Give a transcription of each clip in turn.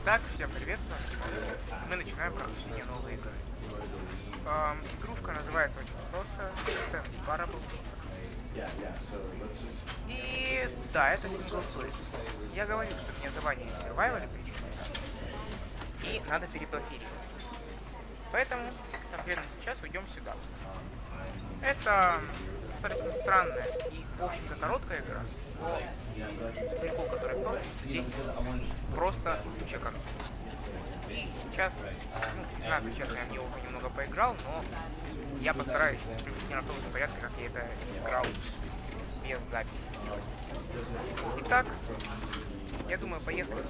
Итак, всем привет, с вами Stanley. Мы начинаем прохождение новой игры. Игрушка называется очень просто Stanley Parable. И да, это синглплей. Я говорил, что мне задание в survival причем. И надо перепрофилить. Поэтому конкретно сейчас уйдем сюда. Это достаточно странная и, в общем-то, короткая игра. Но прикол, который в том, здесь просто куча концов. И сейчас, не знаю, честно, я в него уже немного поиграл, но я постараюсь приблизительно на том же порядке, как я это играл без записи. Итак, я думаю, поехали.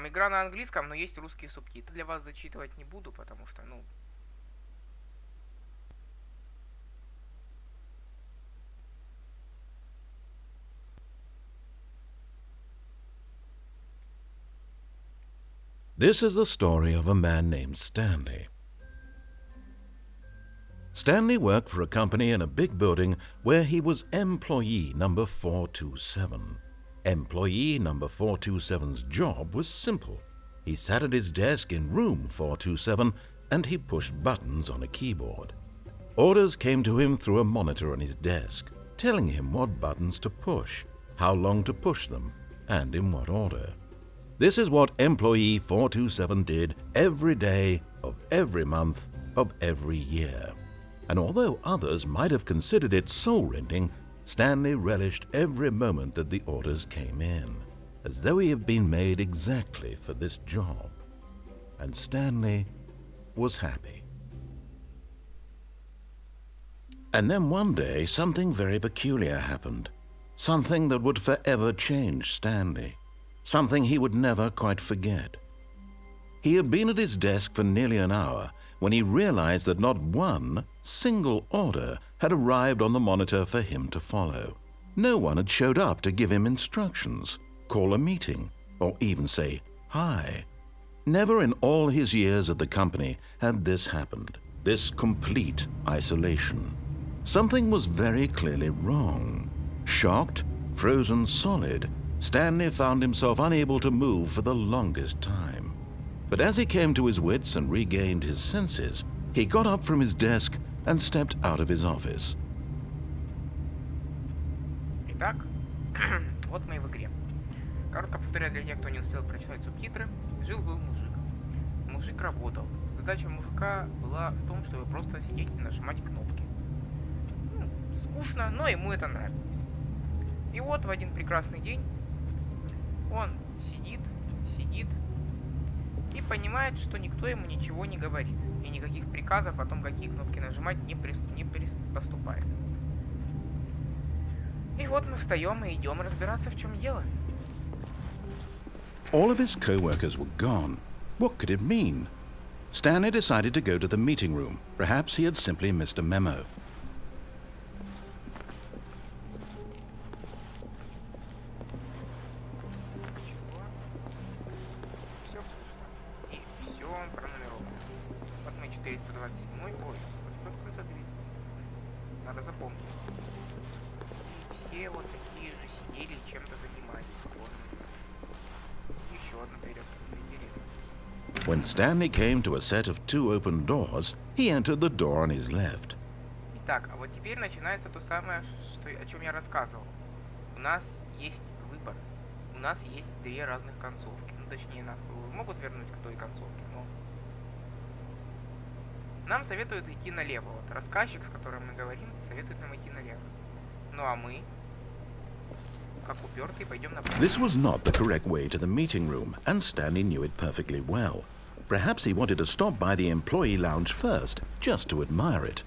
Игра на английском, но есть русские субтитры. Для вас зачитывать не буду, потому что, This is the story of a man named Stanley. Stanley worked for a company in a big building where he was employee number 427. Employee number 427's job was simple. He sat at his desk in room 427 and he pushed buttons on a keyboard. Orders came to him through a monitor on his desk, telling him what buttons to push, how long to push them, and in what order. This is what employee 427 did every day of every month of every year. And although others might have considered it soul-rending, Stanley relished every moment that the orders came in, as though he had been made exactly for this job. And Stanley was happy. And then one day, something very peculiar happened. Something that would forever change Stanley. Something he would never quite forget. He had been at his desk for nearly an hour when he realized that not one single order had arrived on the monitor for him to follow. No one had showed up to give him instructions, call a meeting, or even say hi. Never in all his years at the company had this happened, this complete isolation. Something was very clearly wrong. Shocked, frozen solid, Stanley found himself unable to move for the longest time. But as he came to his wits and regained his senses, he got up from his desk and stepped out of his office. Итак, вот мы и в игре. Коротко повторяю для тех, кто не успел прочитать субтитры. Жил-был мужик. Мужик работал. Задача мужика была в том, чтобы просто сидеть и нажимать кнопки. Скучно, но ему это нравится. И вот в один прекрасный день он сидит и понимает, что никто ему ничего не говорит. И никаких приказов о том, какие кнопки нажимать, не поступает. И вот мы встаем и идем разбираться, в чем дело. All of his co-workers were gone. What could it mean? Stanley decided to go to the meeting room. Perhaps he had simply missed a memo. Надо запомнить. Все вот такие же сидели и чем-то занимались. Еще одна дверь открыта. When Stanley came to a set of two open doors, he entered the door on his left. Итак, а вот теперь начинается то самое, о чем я рассказывал. У нас есть выбор. У нас есть две разных концовки. Ну, точнее, могут вернуть к той концовке, но... Нам советуют идти налево. Вот рассказчик, с которым мы говорим, советует нам идти налево. Ну а мы, как упертые, пойдем направо. This was not the correct way to the meeting room, and Stanley knew it perfectly well. Perhaps he wanted to stop by the employee lounge first, just to admire it.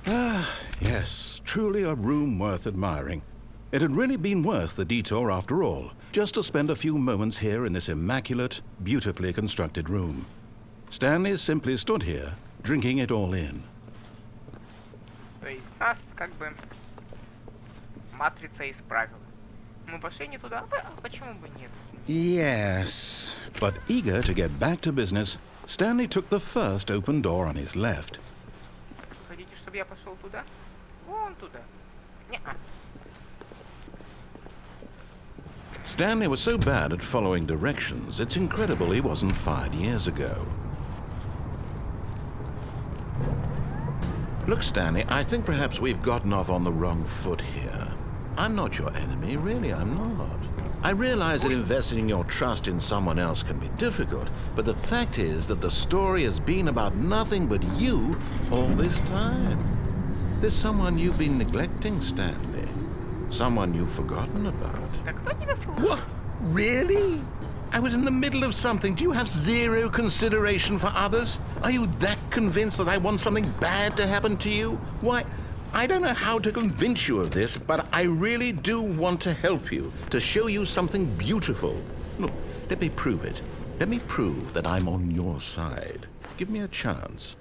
Ah, yes, truly a room worth admiring. It had really been worth the detour after all, just to spend a few moments here in this immaculate, beautifully constructed room. Stanley simply stood here, drinking it all in. То есть нас как бы матрица исправила. Мы пошли не туда, а почему бы нет? Yes, but eager to get back to business, Stanley took the first open door on his left. Вы хотите, чтобы я пошел туда? Вон туда. Не-а. Stanley was so bad at following directions, it's incredible he wasn't fired years ago. Look, Stanley, I think perhaps we've gotten off on the wrong foot here. I'm not your enemy, really, I'm not. I realize that investing your trust in someone else can be difficult, but the fact is that the story has been about nothing but you all this time. There's someone you've been neglecting, Stanley. Someone you've forgotten about. Да кто тебя слушает? What? Really? I was in the middle of something. Do you have zero consideration for others? Are you that convinced that I want something bad to happen to you? Why, I don't know how to convince you of this, but I really do want to help you, to show you something beautiful. Look, let me prove it. Let me prove that I'm on your side. Give me a chance.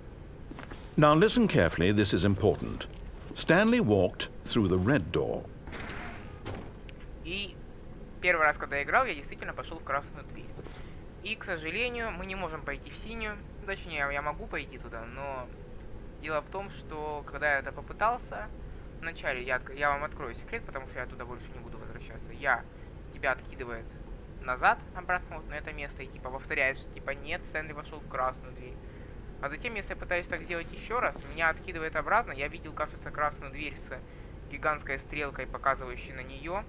Now listen carefully, this is important. Stanley walked through the red door. И первый раз, когда я играл, я действительно пошел в красную дверь. И, к сожалению, мы не можем пойти в синюю. Точнее, я могу пойти туда, но дело в том, что когда я это попытался, вначале я вам открою секрет, потому что я туда больше не буду возвращаться. Тебя откидывает назад, обратно вот на это место, и типа повторяет, что типа нет, Стэнли вошел в красную дверь. А затем, если я пытаюсь так сделать еще раз, меня откидывает обратно. Я видел, кажется, красную дверь с гигантской стрелкой, показывающей на нее.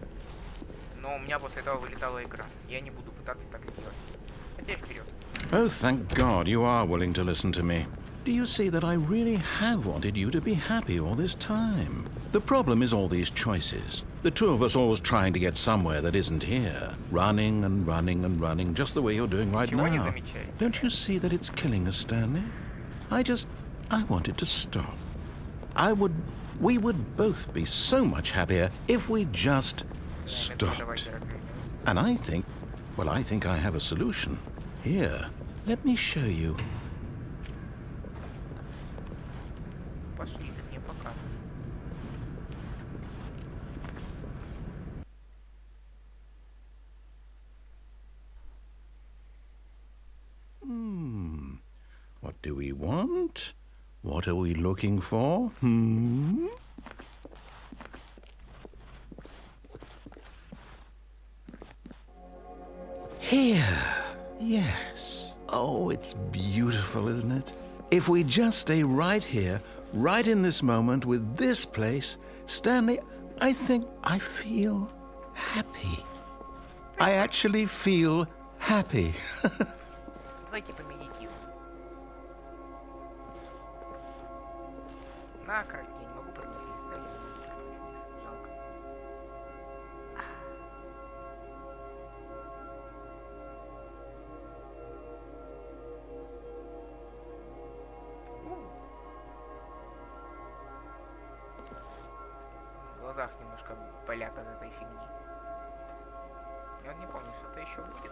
Но у меня после этого вылетала игра. Я не буду пытаться так сделать. А теперь вперед. Oh, thank God you are willing to listen to me. Do you see that I really have wanted you to be happy all this time? The problem is all these choices. The two of us always trying to get somewhere that isn't here. Running and running and running, just the way you're doing right Чего не now. замечаете? Don't you see that it's killing us, Stanley? I wanted to stop. We would both be so much happier if we just stopped. Давайте развеемся. And I think I have a solution. Here, let me show you. Пошли, ты мне покажешь. What do we want? What are we looking for? Here. Yes. Oh, it's beautiful, isn't it? If we just stay right here, right in this moment with this place, Stanley, I think I feel happy. I actually feel happy. Давайте помедитируем. На, короче, я не могу посмотреть Stanley. Жалко. В глазах немножко болят от этой фигни. Я вот не помню, что-то еще будет.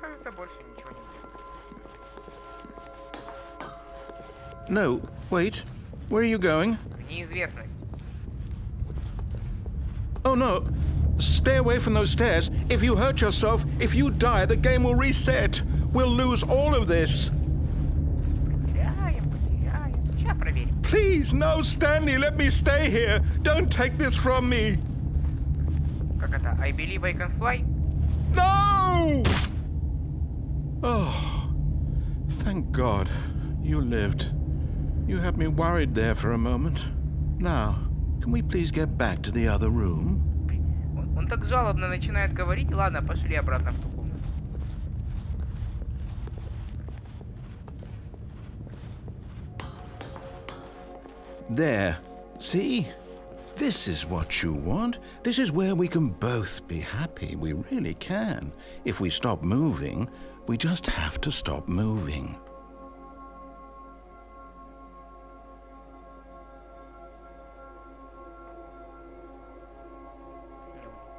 Кажется, больше ничего не будет. No, wait. Where are you going? В неизвестность. Oh no. Stay away from those stairs. If you hurt yourself, if you die, the game will reset. We'll lose all of this. Потеряем. Сейчас проверим. Please, no, Stanley, let me stay here. Don't take this from me. Как это? I believe I can fly? No! Oh, thank God you lived. You had me worried there for a moment. Now, can we please get back to the other room? Он так жалобно начинает говорить. Ладно, пошли обратно в ту комнату. There. See? This is what you want. This is where we can both be happy. We really can. If we stop moving, we just have to stop moving.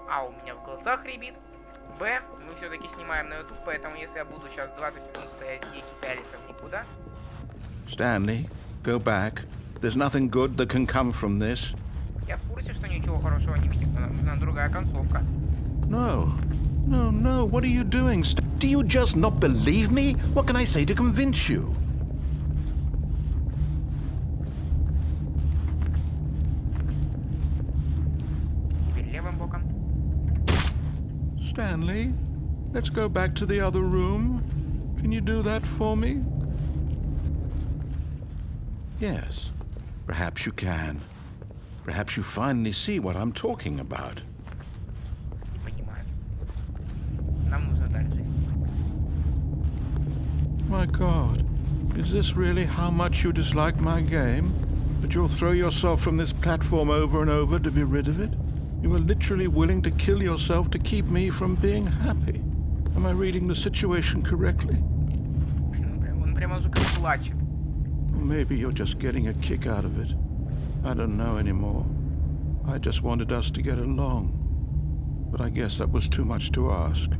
А, у меня в глазах рябит. Б, мы все-таки снимаем на YouTube, поэтому если я буду сейчас 20 минут стоять здесь и пялиться в никуда... Stanley, Go back. There's nothing good that can come from this. Я в курсе, что ничего хорошего не видим, но нам нужна другая концовка. No. No, no. What are you doing? Do you just not believe me? What can I say to convince you? Теперь левым боком. Stanley, let's go back to the other room. Can you do that for me? Yes, perhaps you can. Perhaps you finally see what I'm talking about. Не понимаю. Нам нужно дальше. My God, is this really how much you dislike my game? That you'll throw yourself from this platform over and over to be rid of it? You are literally willing to kill yourself to keep me from being happy. Am I reading the situation correctly? Он прямо уже как плачет. Or maybe you're just getting a kick out of it. I don't know anymore. I just wanted us to get along. But I guess that was too much to ask.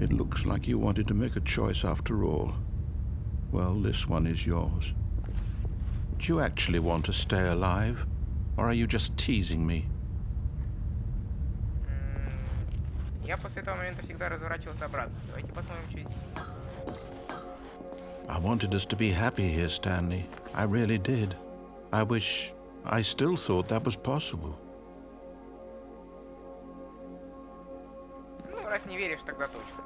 It looks like you wanted to make a choice after all. Well, this one is yours. Do you actually want to stay alive? Or are you just teasing me? Я после этого момента всегда разворачивался обратно. Давайте посмотрим, что здесь. I wanted us to be happy here, Stanley. I really did. I still thought that was possible. Ну, раз не веришь, тогда точно.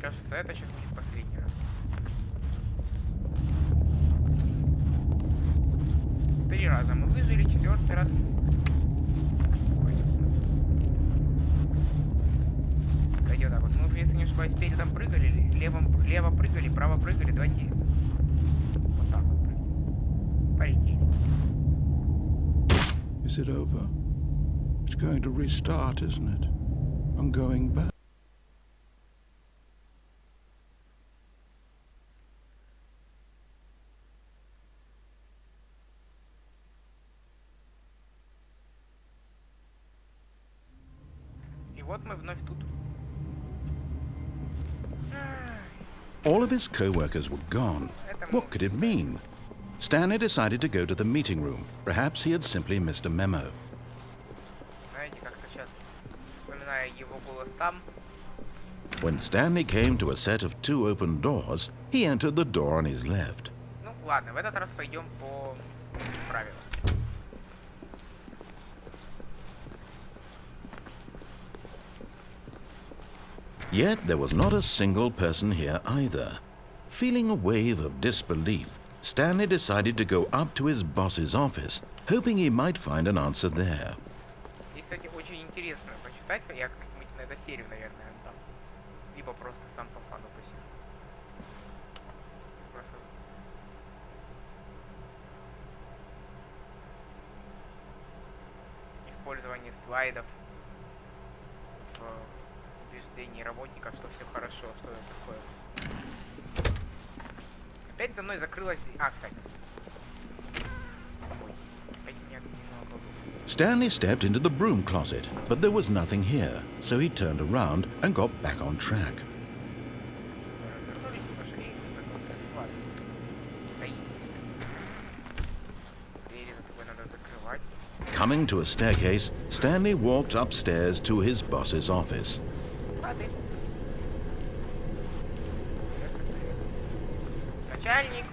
Кажется, это сейчас будет последний раз. 3 раза мы выжили, 4-й раз. Давайте вот так вот. Мы уже, если не ошибаюсь, перед там прыгали, лево прыгали, право прыгали. Давайте вот так вот прыгали. Полетели. Is it over? It's going to restart, isn't it? I'm going back. И вот мы вновь тут. All of his co-workers were gone. What could it mean? Stanley decided to go to the meeting room. Perhaps he had simply missed a memo. Знаете, как-то сейчас, вспоминая его голос там, When Stanley came to a set of 2 open doors, he entered the door on his left. ну ладно, в этот раз пойдем по правилам. Yet there was not a single person here either. Feeling a wave of disbelief, Stanley decided to go up to his boss's office, hoping he might find an answer there. Здесь, кстати, очень интересно почитать, я как-нибудь на эту серию, наверное, там. Либо просто сам по фану посижу. Просто... Использование слайдов в убеждении работников, что все хорошо, что это такое. Опять за мной закрылась дверь. А, кстати. Ой, опять меня немного... Stanley stepped into the broom closet, but there was nothing here, so he turned around and got back on track. Вернулись и пошли. Ладно. Стоит. Двери за собой надо закрывать. Coming to a staircase, Stanley walked upstairs to his boss's office. Лады. Начальник.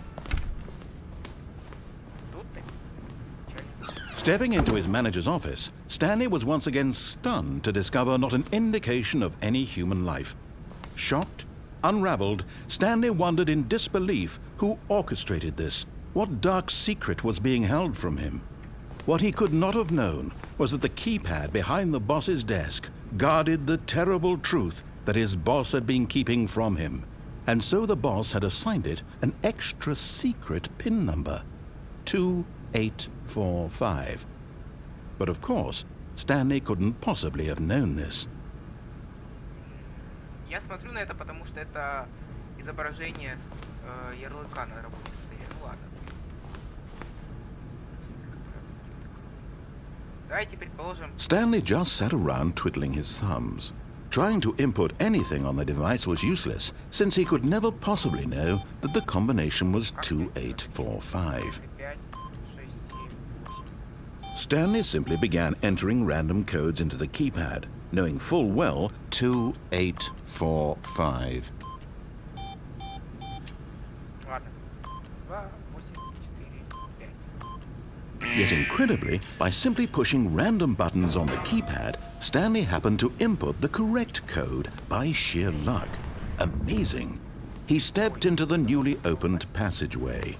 Тут ты. Начальник. Stepping into his manager's office, Stanley was once again stunned to discover not an indication of any human life. Shocked, unraveled, Stanley wondered in disbelief who orchestrated this, what dark secret was being held from him. What he could not have known was that the keypad behind the boss's desk guarded the terrible truth that his boss had been keeping from him. And so the boss had assigned it an extra secret PIN number, 2845. But of course, Stanley couldn't possibly have known this. Я смотрю на это, потому что это изображение с ярлыка на рабочем столе. Ну ладно. Давайте предположим... Stanley just sat around twiddling his thumbs. Trying to input anything on the device was useless, since he could never possibly know that the combination was 2845. Stanley simply began entering random codes into the keypad, knowing full well 2845. Yet incredibly, by simply pushing random buttons on the keypad, Stanley happened to input the correct code by sheer luck. Amazing. He stepped into the newly opened passageway.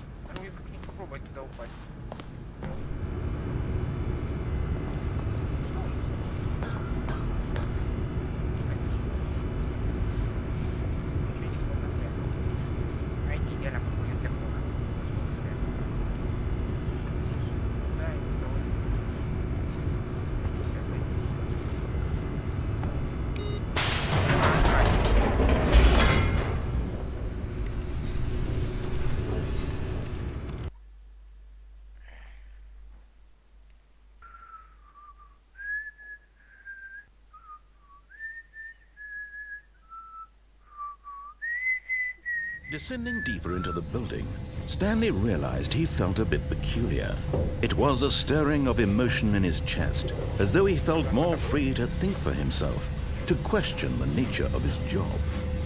Descending deeper into the building, Stanley realized he felt a bit peculiar. It was a stirring of emotion in his chest, as though he felt more free to think for himself, to question the nature of his job.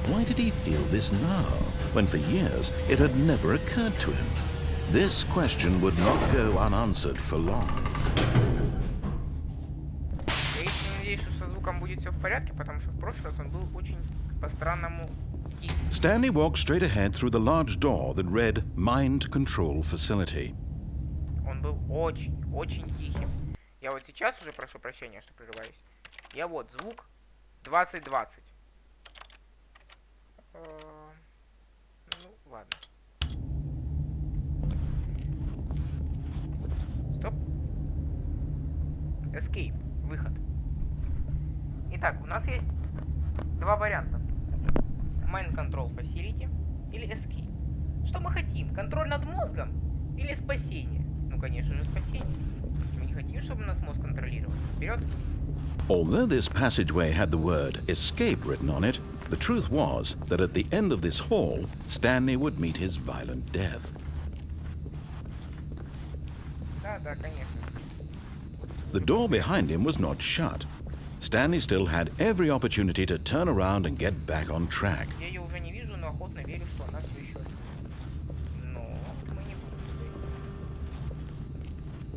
Why did he feel this now, when for years it had never occurred to him? This question would not go unanswered for long. Я искренне надеюсь, что со звуком будет все в порядке, потому что в прошлый раз он был очень по-странному. Stanley walked straight ahead through the large door that read Mind Control Facility. Он был очень тихим. Я вот сейчас уже прошу прощения, что прерываюсь. Я вот звук 2020. Ну, ладно. Стоп. Escape. Выход. Итак, у нас есть два варианта. Mind Control Facility или Escape. Что мы хотим? Контроль над мозгом или спасение? Ну, конечно же, спасение. Мы не хотим, чтобы нас мозг контролировал. Вперед! Although this passageway had the word escape written on it, the truth was that at the end of this hall, Stanley would meet his violent death. Да, конечно. The door behind him was not shut. Stanley still had every opportunity to turn around and get back on track. Я ее уже не вижу, но охотно верю, что она все еще. Но мы не будем.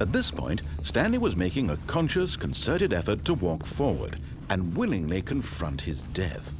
At this point, Stanley was making a conscious, concerted effort to walk forward and willingly confront his death.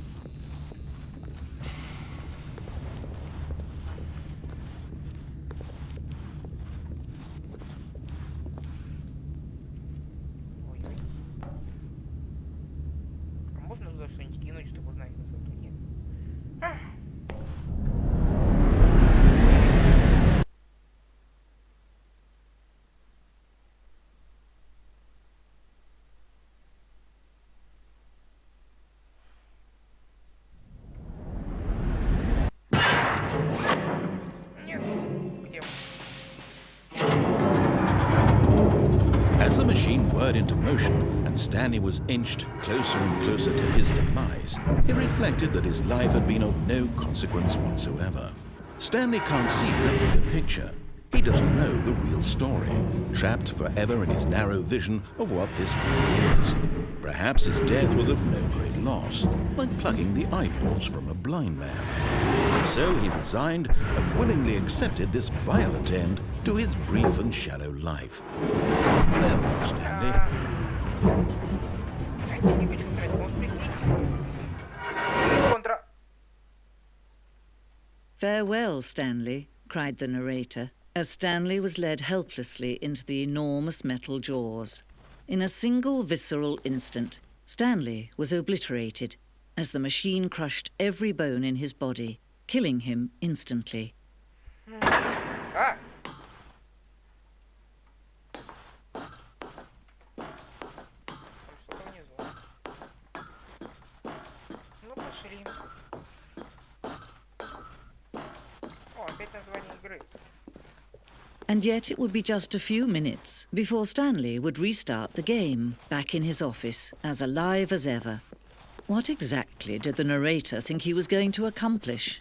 As the machine whirred into motion and Stanley was inched closer and closer to his demise, he reflected that his life had been of no consequence whatsoever. Stanley can't see the bigger picture. He doesn't know the real story, trapped forever in his narrow vision of what this world is. Perhaps his death was of no great loss, like plucking the eyeballs from a blind man. So he resigned and willingly accepted this violent end to his brief and shallow life. Farewell, Stanley. Farewell, Stanley, cried the narrator, as Stanley was led helplessly into the enormous metal jaws. In a single visceral instant, Stanley was obliterated as the machine crushed every bone in his body, killing him instantly. And yet it would be just a few minutes before Stanley would restart the game, back in his office, as alive as ever. But what exactly did the narrator think he was going to accomplish?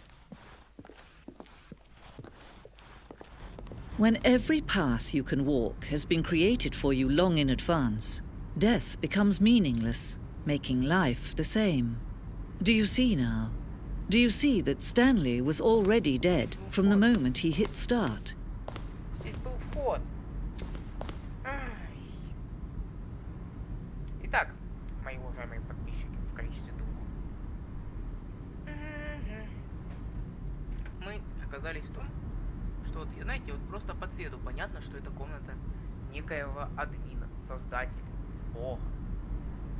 When every path you can walk has been created for you long in advance, death becomes meaningless, making life the same. Do you see now? Do you see that Stanley was already dead from the moment he hit start? Здесь был вход. Итак, мои уважаемые подписчики в количестве двух. Мы оказались в том, что вот, знаете, вот просто по цвету понятно, что это комната некоего админа, создателя, бога,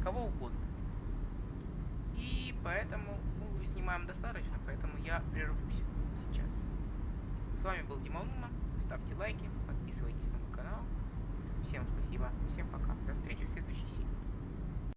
кого угодно. И поэтому мы уже снимаем достаточно, поэтому я прервусь сейчас. С вами был Димонума. Ставьте лайки, подписывайтесь на мой канал. Всем спасибо, всем пока. До встречи в следующей серии.